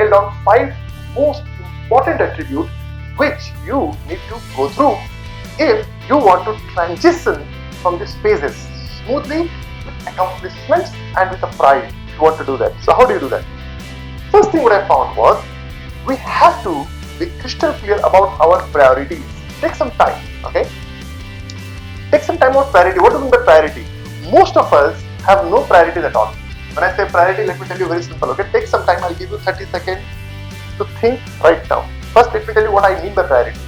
write down 5 most important attributes which you need to go through if you want to transition from these phases smoothly with accomplishments and with a pride. If you want to do that. So how do you do that? First thing what I found was we have to be crystal clear about our priorities. Take some time, okay? Take some time on priority. What do you mean by priority? Most of us have no priorities at all. When I say priority, let me tell you very simple, okay? Take some time, I'll give you 30 seconds to think right now. First, let me tell you what I mean by priority.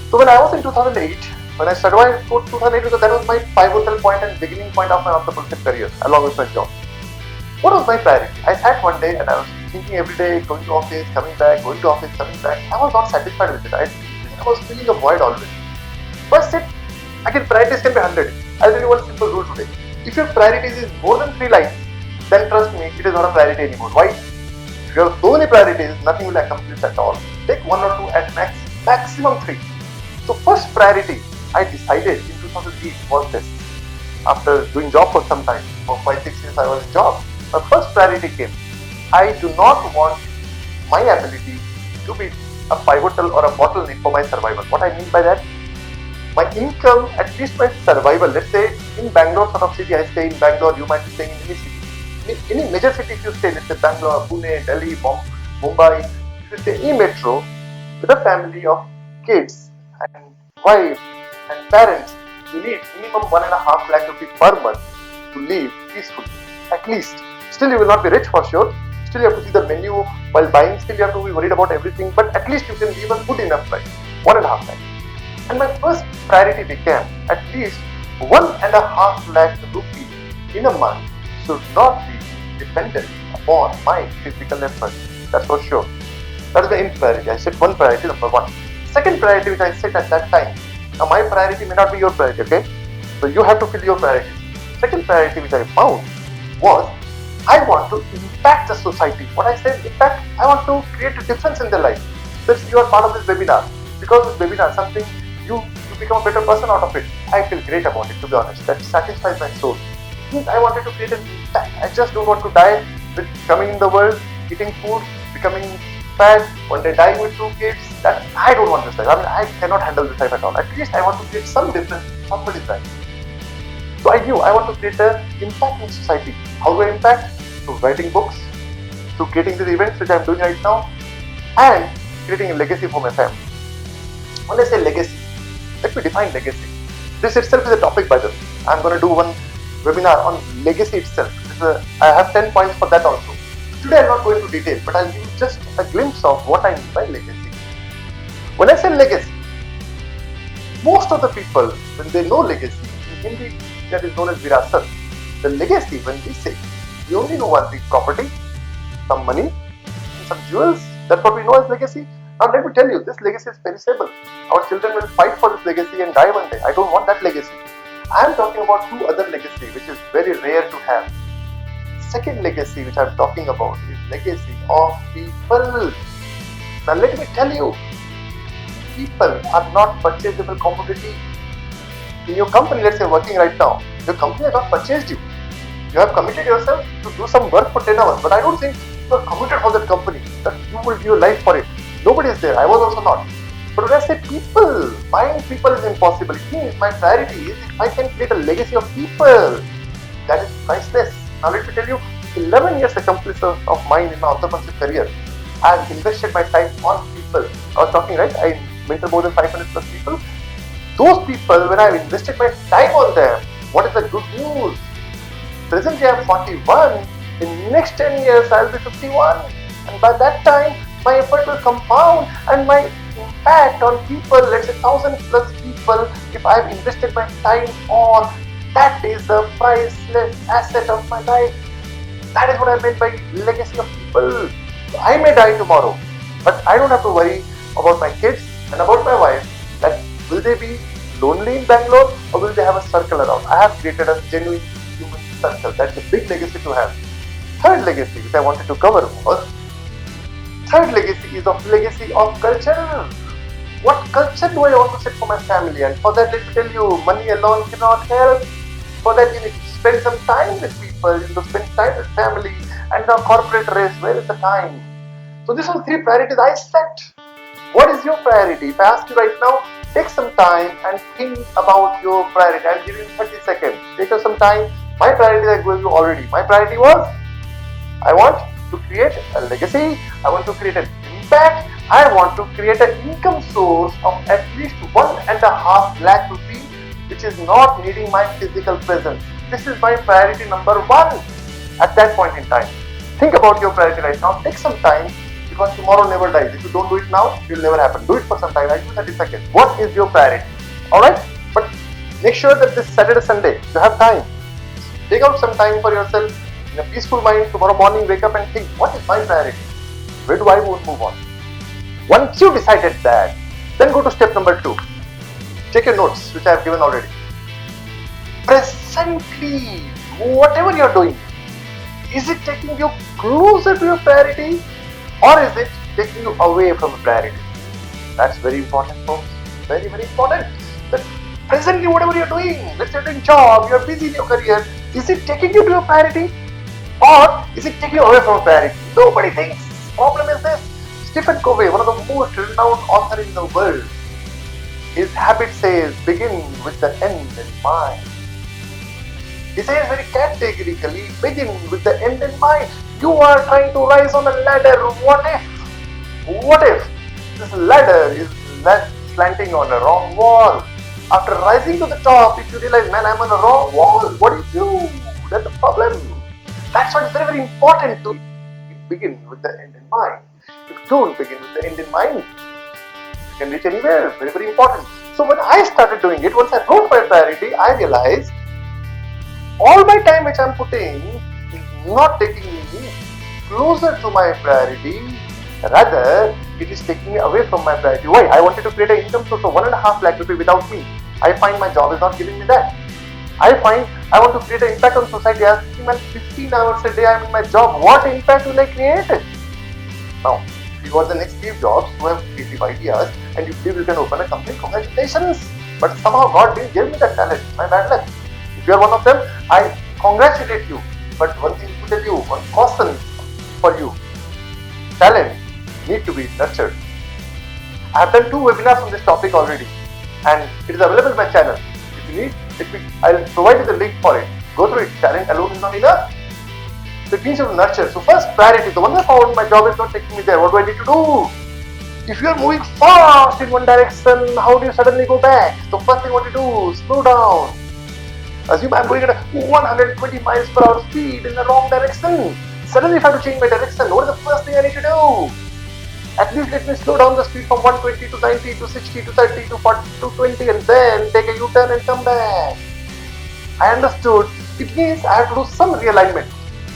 So when I was in 2008, when I started my 2008 because that was my pivotal point and beginning point of my entrepreneurship career along with my job. What was my priority? I sat one day and I was thinking every day, going to office, coming back, going to office, coming back. I was not satisfied with it. I was feeling a void always. So I said, again, priorities can be 100. I'll tell you one simple rule today. If your priorities is more than 3 lines, then trust me, it is not a priority anymore. Why? If you have so many priorities, nothing will accomplish at all. Take 1 or 2 at max, maximum 3. So first priority I decided in 2008 was this. After doing job for some time, for 5-6 years I was in job. My first priority came. I do not want my ability to be a pivotal or a bottleneck for my survival. What I mean by that? My income, at least my survival. Let's say in Bangalore sort of city, I stay in Bangalore, you might be staying in any city. In any major city if you stay, let's say Bangalore, Pune, Delhi, Mumbai, if you stay in metro with a family of kids and wife and parents, you need minimum 1.5 lakh rupees per month to live peacefully. At least. Still you will not be rich for sure. Still you have to see the menu while buying. Still you have to be worried about everything. But at least you can live a good enough life. 1.5 lakh. And my first priority became at least 1.5 lakh rupees in a month should not be dependent upon my physical effort. That's for sure. That is the main priority. I set one priority, number 1. Second priority which I set at that time. Now my priority may not be your priority, okay? So you have to fill your priorities. Second priority which I found was I want to impact the society. What I said, impact, I want to create a difference in their life. So if you are part of this webinar, because this webinar, something you become a better person out of it. I feel great about it, to be honest. That satisfies my soul. It means I wanted to create an impact. I just don't want to die with coming in the world, eating food, becoming fat, one day dying with 2 kids. That I don't want this life. I mean, I cannot handle this life at all. At least I want to create some difference in somebody's life. So I knew I want to create an impact in society. How do I impact? Through writing books, through creating these events which I am doing right now, and creating a legacy for my family. When I say legacy, let me define legacy. This itself is a topic, by the way. I am going to do one webinar on legacy itself. I have 10 points for that also. Today I will not go into detail, but I will give you just a glimpse of what I mean by legacy. When I say legacy, most of the people, when they know legacy, in Hindi that is known as virasat. The legacy, when we say, we only know one thing: property, some money, and some jewels. That's what we know as legacy. Now let me tell you, this legacy is perishable. Our children will fight for this legacy and die one day. I don't want that legacy. I am talking about 2 other legacy which is very rare to have. Second legacy which I am talking about is legacy of people. Now let me tell you, people are not purchasable commodity. In your company, let's say working right now, your company has not purchased you. You have committed yourself to do some work for 10 hours, but I don't think you are committed for that company, that you will give your life for it. Nobody is there. I was also not. But when I say people, buying people is impossible. It means my priority is if I can create a legacy of people, that is priceless. Now let me tell you, 11 years accomplishment of mine in my entrepreneurship career. I have invested my time on people. I was talking, right? I mentor more than 500 plus people. Those people, when I have invested my time on them, what is the good news? Presently I am 41. In next 10 years I will be 51. And by that time, my effort will compound and my impact on people, let's say 1,000 plus people, if I have invested my time on, that is the priceless asset of my life. That is what I meant by legacy of people. I may die tomorrow, but I don't have to worry about my kids and about my wife. That will they be lonely in Bangalore or will they have a circle around? I have created a genuine human circle. That's a big legacy to have. Third legacy which I wanted to cover was, third legacy is of legacy of culture. What culture do I want to set for my family? And for that, let me tell you, money alone cannot help. For that, you need to spend some time with people, you need to spend time with family. And the corporate race, where is the time? So these are 3 priorities I set. What is your priority? If I ask you right now, take some time and think about your priority. I'll give you 30 seconds. Take some time. My priority I gave you already. My priority was, I want to create a legacy. I want to create an impact. I want to create an income source of at least 1.5 lakh rupees, which is not needing my physical presence. This is my priority number 1 at that point in time. Think about your priority right now. Take some time, because tomorrow never dies. If you don't do it now, it will never happen. Do it for some time. I'll give you 30 seconds. What is your priority? Alright? But make sure that this Saturday, Sunday, you have time. Take out some time for yourself in a peaceful mind. Tomorrow morning, wake up and think, what is my priority? Where do I move on? Once you decided that, then go to step number 2. Check your notes, which I have given already. Presently, whatever you are doing, is it taking you closer to your priority, or is it taking you away from the priority? That's very important, folks. Very, very important. That presently, whatever you're doing, let's say you're doing job, you're busy in your career, is it taking you to your priority, or is it taking you away from a priority? Nobody thinks. Problem is this. Stephen Covey, one of the most renowned authors in the world, his habit says, begin with the end in mind. He says very categorically, begin with the end in mind. You are trying to rise on a ladder. What if this ladder is slanting on a wrong wall? After rising to the top, if you realize, man, I'm on a wrong wall, what do you do? That's the problem. That's why it's very, very important to begin with the end in mind. If you don't begin with the end in mind, you can reach anywhere. Very, very important. So when I started doing it, once I wrote my priority, I realized all my time which I'm putting is not taking me closer to my priority, rather it is taking me away from my priority. Why? I wanted to create an income source of 1.5 lakh rupees without me. I find my job is not giving me that. I find I want to create an impact on society. I think, man, 15 hours a day I'm in my job. What impact will I create? Now, if you are the next Steve Jobs who have creative ideas and you believe you can open a company, congratulations. But somehow God didn't give me that talent. My bad luck. If you are one of them, I congratulate you. But one thing to tell you, one caution for you, talent need to be nurtured. I have done 2 webinars on this topic already, and it is available in my channel. If you need, I'll provide you the link for it. Go through it. Talent alone is not enough. So it means you have to nurture. So first priority, the one I found my job is not taking me there. What do I need to do? If you are moving fast in one direction, how do you suddenly go back? So first thing what you do, slow down. Assume I'm going at 120 miles per hour speed in the wrong direction. Suddenly if I have to change my direction, what is the first thing I need to do? At least let me slow down the speed from 120 to 90 to 60 to 30 to 40 to 20 and then take a U-turn and come back. I understood. It means I have to do some realignment.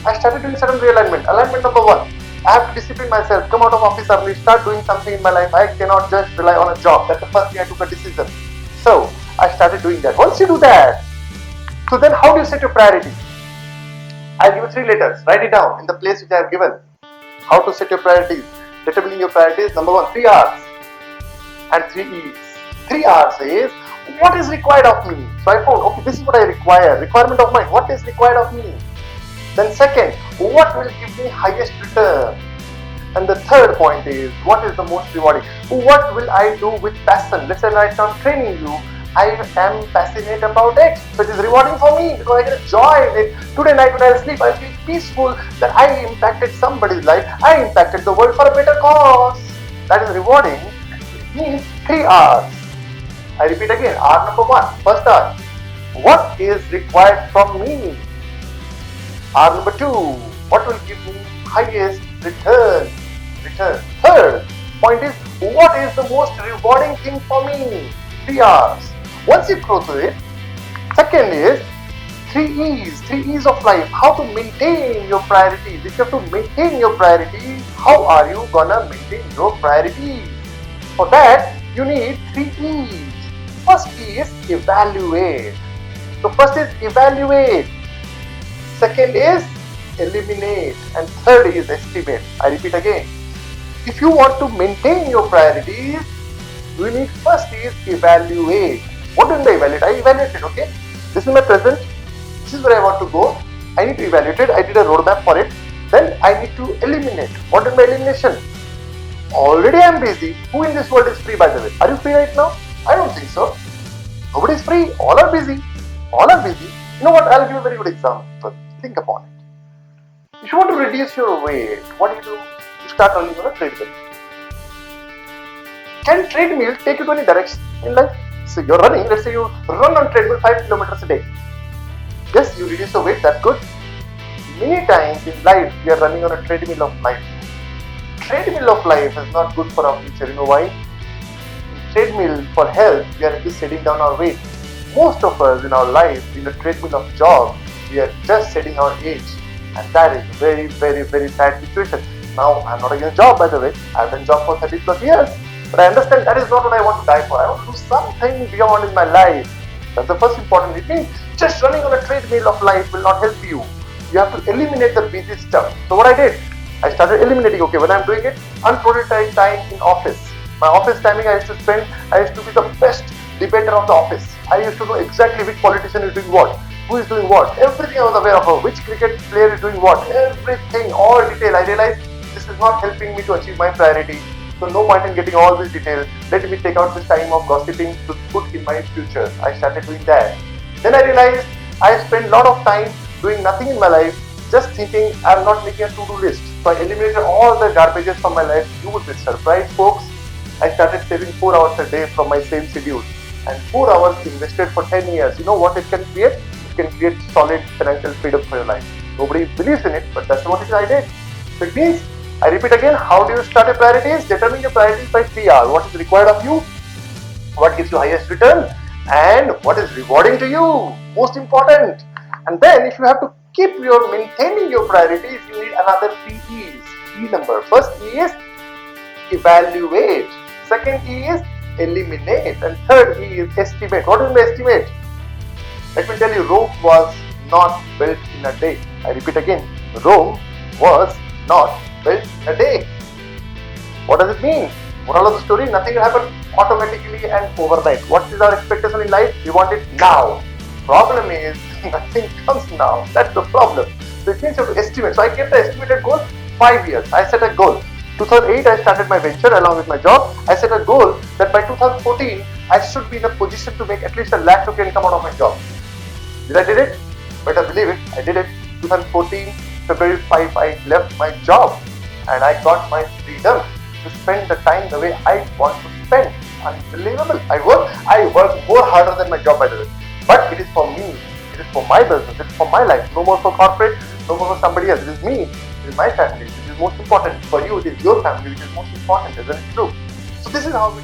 I started doing certain realignment. Alignment number 1. I have to discipline myself, come out of office early, start doing something in my life. I cannot just rely on a job. That's the first thing I took a decision. So I started doing that. Once you do that, so then how do you set your priority? I'll give you 3 letters. Write it down in the place which I have given. How to set your priorities. Determining your priorities. Number 1, 3 R's and 3 E's. 3 R's is what is required of me. So I found, okay, this is what I require. Requirement of mine. What is required of me? Then second, what will give me highest return? And the third point is, what is the most rewarding? What will I do with passion? Let's say right now I'm training you. I am passionate about it. So it is rewarding for me because I get joy in it. Today night when I sleep, I feel peaceful that I impacted somebody's life. I impacted the world for a better cause. That is rewarding. It means 3 R's. I repeat again. R number 1. First R. What is required from me? R number 2. What will give me highest return? Third point is, what is the most rewarding thing for me? 3 R's. Once you go through it, second is 3 E's. 3 E's of life. How to maintain your priorities. If you have to maintain your priorities, how are you gonna maintain your priorities? For that, you need 3 E's. First E is evaluate. So first is evaluate. Second is eliminate. And third is estimate. I repeat again. If you want to maintain your priorities, you need first is evaluate. What do I evaluate? I evaluated, okay? This is my present. This is where I want to go. I need to evaluate it. I did a roadmap for it. Then I need to eliminate. What is my elimination? already am busy. Who in this world is free, by the way? Are you free right now? I don't think so. Nobody is free. All are busy. All are busy. You know what? I'll give a very good example. Think upon it. If you want to reduce your weight, what do? You start running on a treadmill. Can treadmill take you to any direction in life? So you're running, let's say you run on treadmill 5 kilometers a day. Yes, you reduce your weight, that's good. Many times in life, we are running on a treadmill of life. Treadmill of life is not good for our future. You know why? In treadmill for health, we are just setting down our weight. Most of us in our life, in the treadmill of job, we are just setting our age. And that is very, very, very sad situation. Now, I'm not against job, by the way. I've been job for 30 plus years. But I understand that is not what I want to die for. I want to do something beyond in my life. That's the first important. It means just running on a treadmill of life will not help you. You have to eliminate the busy stuff. So what I did, I started eliminating, okay, when I'm doing it, unprioritized time in office. My office timing I used to be the best debater of the office. I used to know exactly which politician is doing what, who is doing what, everything I was aware of, which cricket player is doing what, everything, all detail. I realized this is not helping me to achieve my priority. So no point in getting all this detail. Let me take out this time of gossiping to put in my future. I started doing that. Then I realized I spent a lot of time doing nothing in my life, just thinking I'm not making a to-do list. So I eliminated all the garbages from my life. You would be surprised, folks. I started saving 4 hours a day from my same schedule. And 4 hours invested for 10 years. You know what it can create? It can create solid financial freedom for your life. Nobody believes in it, but that's what it is I did. So it means, I repeat again, how do you start your priorities? Determine your priorities by 3 R's. What is required of you? What gives you highest return? And what is rewarding to you? Most important. And then if you have to keep maintaining your priorities, you need another 3 E's. E number. First E is evaluate. Second E is eliminate. And third E is estimate. What is estimate? Let me tell you, Rome was not built in a day. I repeat again, Rome was not built in a day. What does it mean? Moral of the story, nothing will happen automatically and overnight. What is our expectation in life? We want it now. Problem is, nothing comes now. That's the problem. So it means you have to estimate. So I kept the estimated goal 5 years. I set a goal. 2008, I started my venture along with my job. I set a goal that by 2014, I should be in a position to make at least ₹1 lakh income out of my job. Did I did it? Better believe it. I did it. 2014, February 5, I left my job and I got my freedom to spend the time the way I want to spend. Unbelievable. I work more harder than my job, by the way. But it is for me. It is for my business. It is for my life. No more for corporate. No more for somebody else. It is me. It is my family. It is most important. For you, it is your family which is most important. Isn't it true? So this is how we